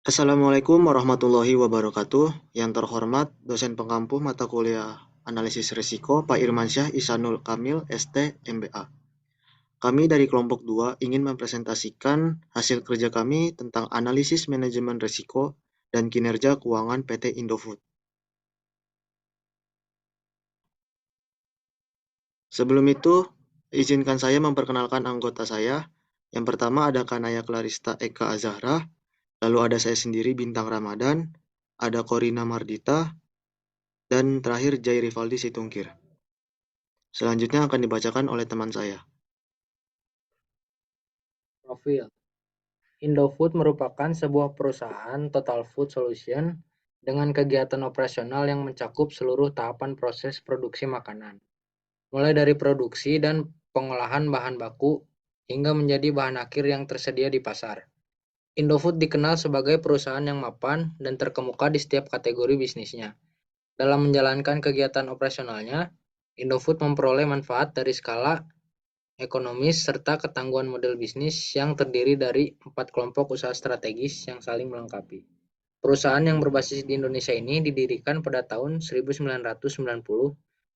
Assalamualaikum warahmatullahi wabarakatuh. Yang terhormat dosen pengampu mata kuliah Analisis Risiko Pak Irmansyah Ihsanul Kamil ST MBA. Kami dari kelompok 2 ingin mempresentasikan hasil kerja kami tentang analisis manajemen risiko dan kinerja keuangan PT Indofood. Sebelum itu, izinkan saya memperkenalkan anggota saya. Yang pertama ada Kanaya Clarista Eka Azahra, lalu ada saya sendiri Bintang Ramadan, ada Korina Mardita, dan terakhir Jai Rivaldi Situngkir. Selanjutnya akan dibacakan oleh teman saya. Profil. Indofood merupakan sebuah perusahaan total food solution dengan kegiatan operasional yang mencakup seluruh tahapan proses produksi makanan, mulai dari produksi dan pengolahan bahan baku hingga menjadi bahan akhir yang tersedia di pasar. Indofood dikenal sebagai perusahaan yang mapan dan terkemuka di setiap kategori bisnisnya. Dalam menjalankan kegiatan operasionalnya, Indofood memperoleh manfaat dari skala ekonomis serta ketangguhan model bisnis yang terdiri dari 4 kelompok usaha strategis yang saling melengkapi. Perusahaan yang berbasis di Indonesia ini didirikan pada tahun 1990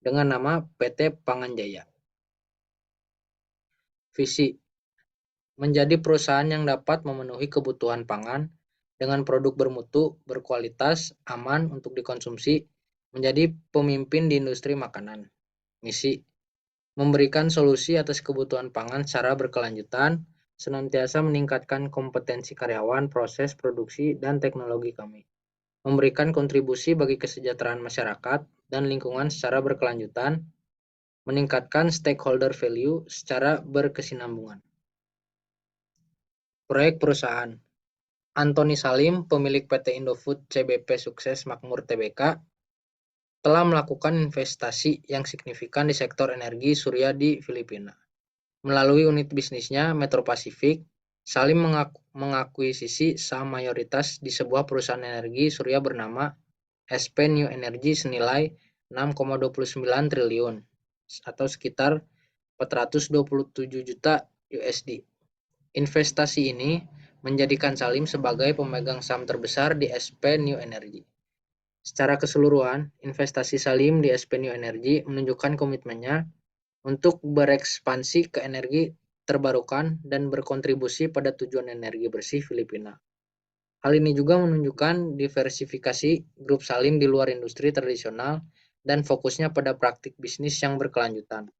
dengan nama PT Panganjaya. Visi: menjadi perusahaan yang dapat memenuhi kebutuhan pangan dengan produk bermutu, berkualitas, aman untuk dikonsumsi, menjadi pemimpin di industri makanan. Misi: memberikan solusi atas kebutuhan pangan secara berkelanjutan, senantiasa meningkatkan kompetensi karyawan, proses produksi, dan teknologi kami. Memberikan kontribusi bagi kesejahteraan masyarakat dan lingkungan secara berkelanjutan, meningkatkan stakeholder value secara berkesinambungan. Proyek perusahaan. Antoni Salim, pemilik PT Indofood CBP Sukses Makmur Tbk, telah melakukan investasi yang signifikan di sektor energi surya di Filipina. Melalui unit bisnisnya Metro Pacific, Salim mengakuisisi saham mayoritas di sebuah perusahaan energi surya bernama SP New Energy senilai 6,29 triliun atau sekitar 427 juta USD. Investasi ini menjadikan Salim sebagai pemegang saham terbesar di SP New Energy. Secara keseluruhan, investasi Salim di SP New Energy menunjukkan komitmennya untuk berekspansi ke energi terbarukan dan berkontribusi pada tujuan energi bersih Filipina. Hal ini juga menunjukkan diversifikasi grup Salim di luar industri tradisional dan fokusnya pada praktik bisnis yang berkelanjutan.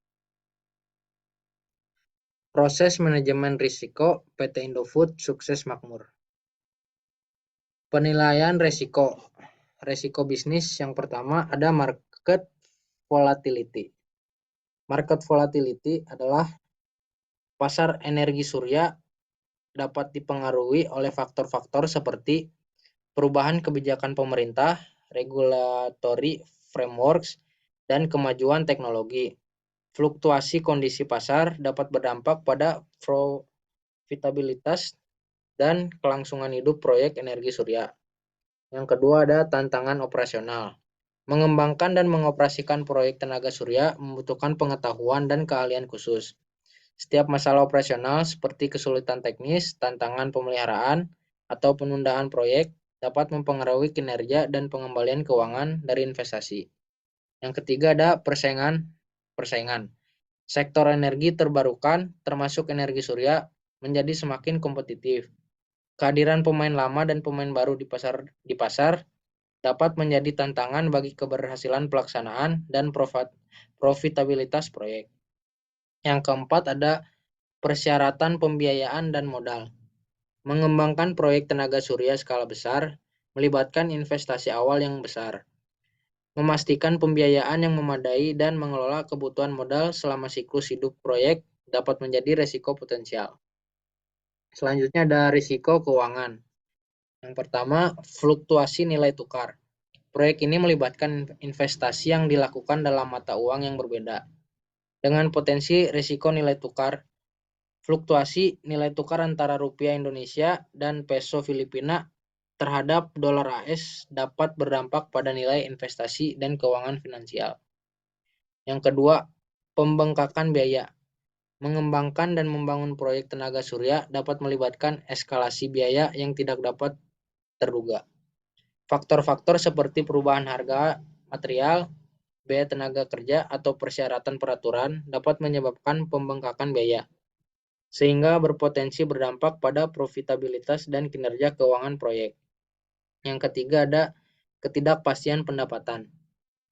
Proses manajemen risiko PT Indofood Sukses Makmur. Penilaian risiko. Risiko bisnis yang pertama ada market volatility. Market volatility adalah pasar energi surya dapat dipengaruhi oleh faktor-faktor seperti perubahan kebijakan pemerintah, regulatory frameworks, dan kemajuan teknologi. Fluktuasi kondisi pasar dapat berdampak pada profitabilitas dan kelangsungan hidup proyek energi surya. Yang kedua ada tantangan operasional. Mengembangkan dan mengoperasikan proyek tenaga surya membutuhkan pengetahuan dan keahlian khusus. Setiap masalah operasional seperti kesulitan teknis, tantangan pemeliharaan, atau penundaan proyek dapat mempengaruhi kinerja dan pengembalian keuangan dari investasi. Yang ketiga ada persaingan. Sektor energi terbarukan, termasuk energi surya, menjadi semakin kompetitif. Kehadiran pemain lama dan pemain baru di pasar dapat menjadi tantangan bagi keberhasilan pelaksanaan dan profitabilitas proyek. Yang keempat ada persyaratan pembiayaan dan modal. Mengembangkan proyek tenaga surya skala besar melibatkan investasi awal yang besar. Memastikan pembiayaan yang memadai dan mengelola kebutuhan modal selama siklus hidup proyek dapat menjadi risiko potensial. Selanjutnya ada risiko keuangan. Yang pertama, fluktuasi nilai tukar. Proyek ini melibatkan investasi yang dilakukan dalam mata uang yang berbeda, dengan potensi risiko nilai tukar. Fluktuasi nilai tukar antara rupiah Indonesia dan peso Filipina terhadap dolar AS dapat berdampak pada nilai investasi dan keuangan finansial. Yang kedua, pembengkakan biaya. Mengembangkan dan membangun proyek tenaga surya dapat melibatkan eskalasi biaya yang tidak dapat terduga. Faktor-faktor seperti perubahan harga material, biaya tenaga kerja, atau persyaratan peraturan dapat menyebabkan pembengkakan biaya, sehingga berpotensi berdampak pada profitabilitas dan kinerja keuangan proyek. Yang ketiga ada ketidakpastian pendapatan.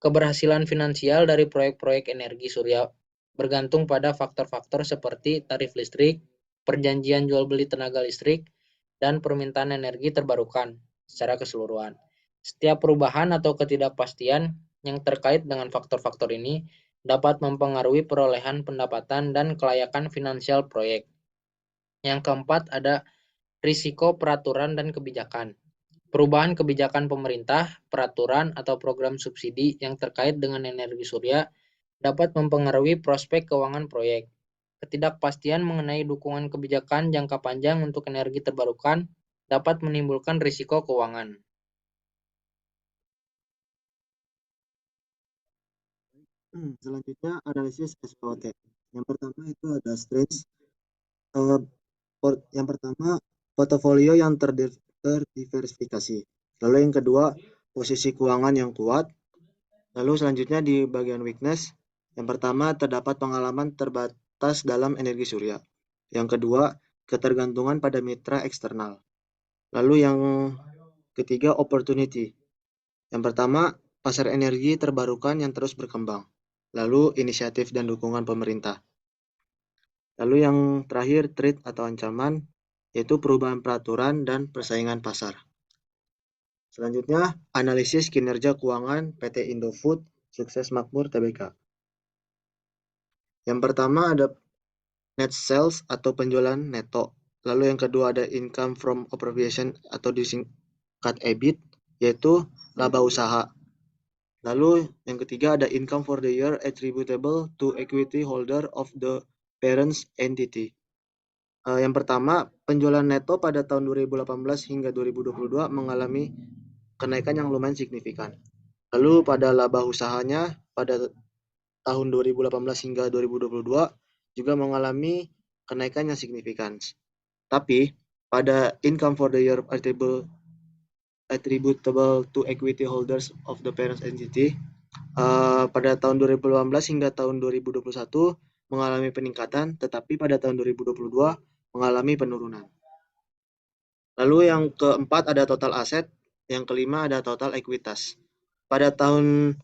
Keberhasilan finansial dari proyek-proyek energi surya bergantung pada faktor-faktor seperti tarif listrik, perjanjian jual beli tenaga listrik, dan permintaan energi terbarukan secara keseluruhan. Setiap perubahan atau ketidakpastian yang terkait dengan faktor-faktor ini dapat mempengaruhi perolehan pendapatan dan kelayakan finansial proyek. Yang keempat ada risiko peraturan dan kebijakan. Perubahan kebijakan pemerintah, peraturan, atau program subsidi yang terkait dengan energi surya dapat mempengaruhi prospek keuangan proyek. Ketidakpastian mengenai dukungan kebijakan jangka panjang untuk energi terbarukan dapat menimbulkan risiko keuangan. Selanjutnya analisis SWOT. Yang pertama itu ada strengths. Eh, yang pertama portofolio yang terdiversifikasi. Lalu yang kedua posisi keuangan yang kuat. Lalu selanjutnya di bagian weakness. Yang pertama terdapat pengalaman terbatas dalam energi surya. Yang kedua ketergantungan pada mitra eksternal. Lalu yang ketiga opportunity. Yang pertama pasar energi terbarukan yang terus berkembang. Lalu inisiatif dan dukungan pemerintah. Lalu yang terakhir threat atau ancaman, yaitu perubahan peraturan dan persaingan pasar. Selanjutnya, analisis kinerja keuangan PT Indofood Sukses Makmur Tbk. Yang pertama ada net sales atau penjualan neto. Lalu yang kedua ada income from operation atau disingkat EBIT, yaitu laba usaha. Lalu yang ketiga ada income for the year attributable to equity holder of the parent entity. Yang pertama, penjualan neto pada tahun 2018 hingga 2022 mengalami kenaikan yang lumayan signifikan. Lalu pada laba usahanya pada tahun 2018 hingga 2022 juga mengalami kenaikan yang signifikan. Tapi pada income for the year attributable to equity holders of the parent entity pada tahun 2018 hingga tahun 2021 mengalami peningkatan, tetapi pada tahun 2022 mengalami penurunan. Lalu yang keempat ada total aset, yang kelima ada total ekuitas. Pada tahun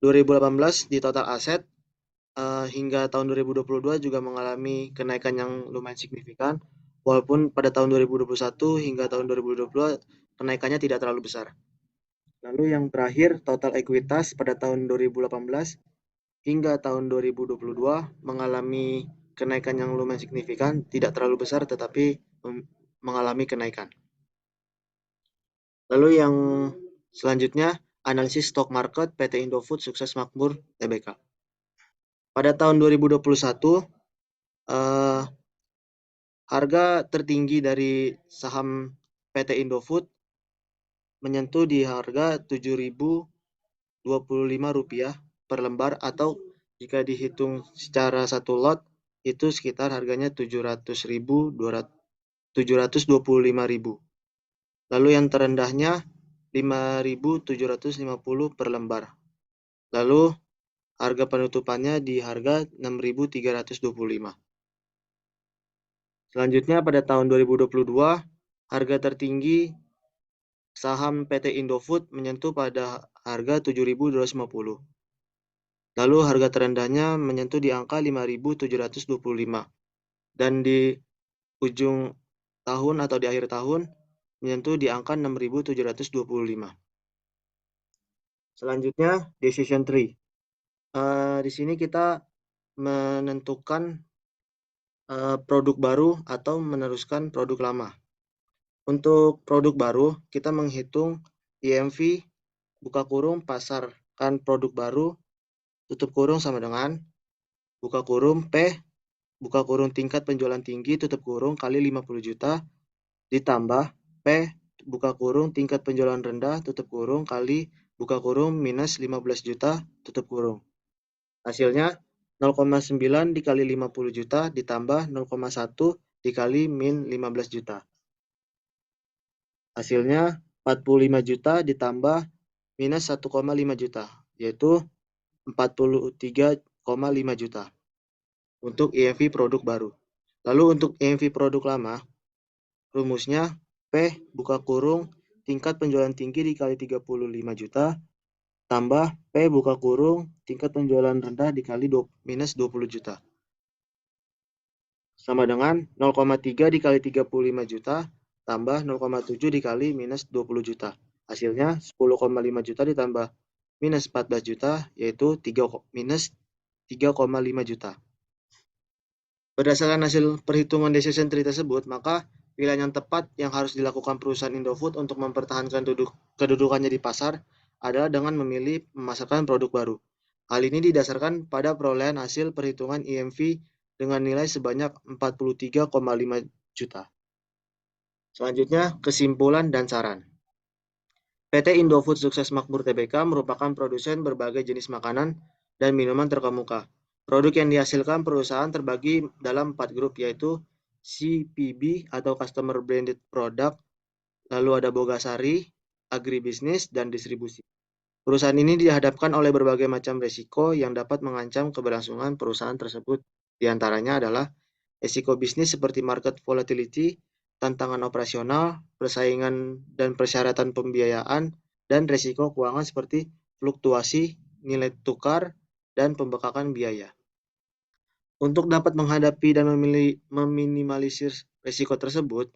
2018 di total aset hingga tahun 2022 juga mengalami kenaikan yang lumayan signifikan, walaupun pada tahun 2021 hingga tahun 2022 kenaikannya tidak terlalu besar. Lalu yang terakhir total ekuitas pada tahun 2018 hingga tahun 2022 mengalami kenaikan yang lumayan signifikan, tidak terlalu besar tetapi mengalami kenaikan. Lalu yang selanjutnya analisis stock market PT Indofood Sukses Makmur Tbk. Pada tahun 2021 harga tertinggi dari saham PT Indofood menyentuh di harga Rp7.025 per lembar, atau jika dihitung secara satu lot itu sekitar harganya 725.000. Lalu yang terendahnya 5.750 per lembar. Lalu harga penutupannya di harga 6.325. Selanjutnya pada tahun 2022 harga tertinggi saham PT Indofood menyentuh pada harga 7.250. Lalu harga terendahnya menyentuh di angka 5.725. Dan di ujung tahun atau di akhir tahun menyentuh di angka 6.725. Selanjutnya decision tree. Di sini kita menentukan produk baru atau meneruskan produk lama. Untuk produk baru kita menghitung IMV buka kurung pasarkan produk baru tutup kurung sama dengan buka kurung P buka kurung tingkat penjualan tinggi tutup kurung kali 50 juta ditambah P buka kurung tingkat penjualan rendah tutup kurung kali buka kurung minus 15 juta tutup kurung. Hasilnya 0,9 dikali 50 juta ditambah 0,1 dikali min 15 juta. Hasilnya 45 juta ditambah minus 1,5 juta, yaitu 43,5 juta untuk EMV produk baru. Lalu untuk EMV produk lama, rumusnya P buka kurung tingkat penjualan tinggi dikali 35 juta tambah P buka kurung tingkat penjualan rendah dikali minus 20 juta. Sama dengan 0,3 dikali 35 juta tambah 0,7 dikali minus 20 juta. Hasilnya 10,5 juta ditambah minus 14 juta, yaitu minus 3,5 juta. Berdasarkan hasil perhitungan decision tree tersebut, maka pilihan yang tepat yang harus dilakukan perusahaan Indofood untuk mempertahankan kedudukannya di pasar adalah dengan memilih memasarkan produk baru. Hal ini didasarkan pada perolehan hasil perhitungan EMV dengan nilai sebanyak 43,5 juta. Selanjutnya, kesimpulan dan saran. PT Indofood Sukses Makmur Tbk merupakan produsen berbagai jenis makanan dan minuman terkemuka. Produk yang dihasilkan perusahaan terbagi dalam 4 grup, yaitu CPB atau Customer Branded Product, lalu ada Bogasari, Agribisnis, dan Distribusi. Perusahaan ini dihadapkan oleh berbagai macam risiko yang dapat mengancam keberlangsungan perusahaan tersebut. Di antaranya adalah risiko bisnis seperti market volatility, tantangan operasional, persaingan dan persyaratan pembiayaan, dan risiko keuangan seperti fluktuasi nilai tukar dan pembekakan biaya. Untuk dapat menghadapi dan meminimalisir risiko tersebut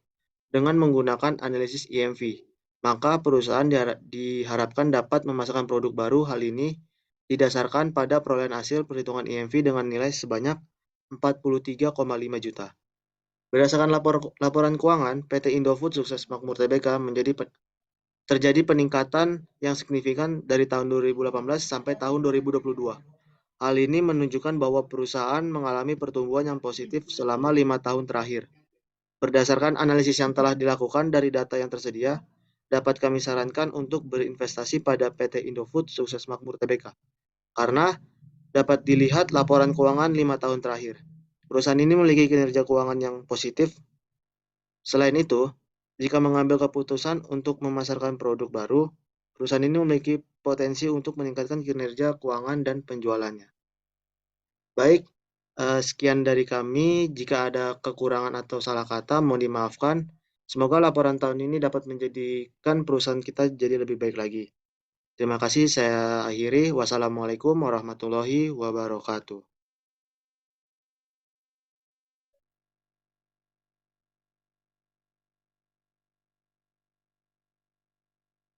dengan menggunakan analisis EMV, maka perusahaan diharapkan dapat memasarkan produk baru. Hal ini didasarkan pada perolehan hasil perhitungan EMV dengan nilai sebanyak 43,5 juta. Berdasarkan laporan keuangan, PT Indofood Sukses Makmur Tbk terjadi peningkatan yang signifikan dari tahun 2018 sampai tahun 2022. Hal ini menunjukkan bahwa perusahaan mengalami pertumbuhan yang positif selama 5 tahun terakhir. Berdasarkan analisis yang telah dilakukan dari data yang tersedia, dapat kami sarankan untuk berinvestasi pada PT Indofood Sukses Makmur Tbk. Karena dapat dilihat laporan keuangan 5 tahun terakhir. Perusahaan ini memiliki kinerja keuangan yang positif. Selain itu, jika mengambil keputusan untuk memasarkan produk baru, perusahaan ini memiliki potensi untuk meningkatkan kinerja keuangan dan penjualannya. Baik, sekian dari kami. Jika ada kekurangan atau salah kata, mohon dimaafkan. Semoga laporan tahun ini dapat menjadikan perusahaan kita jadi lebih baik lagi. Terima kasih, saya akhiri. Wassalamualaikum warahmatullahi wabarakatuh.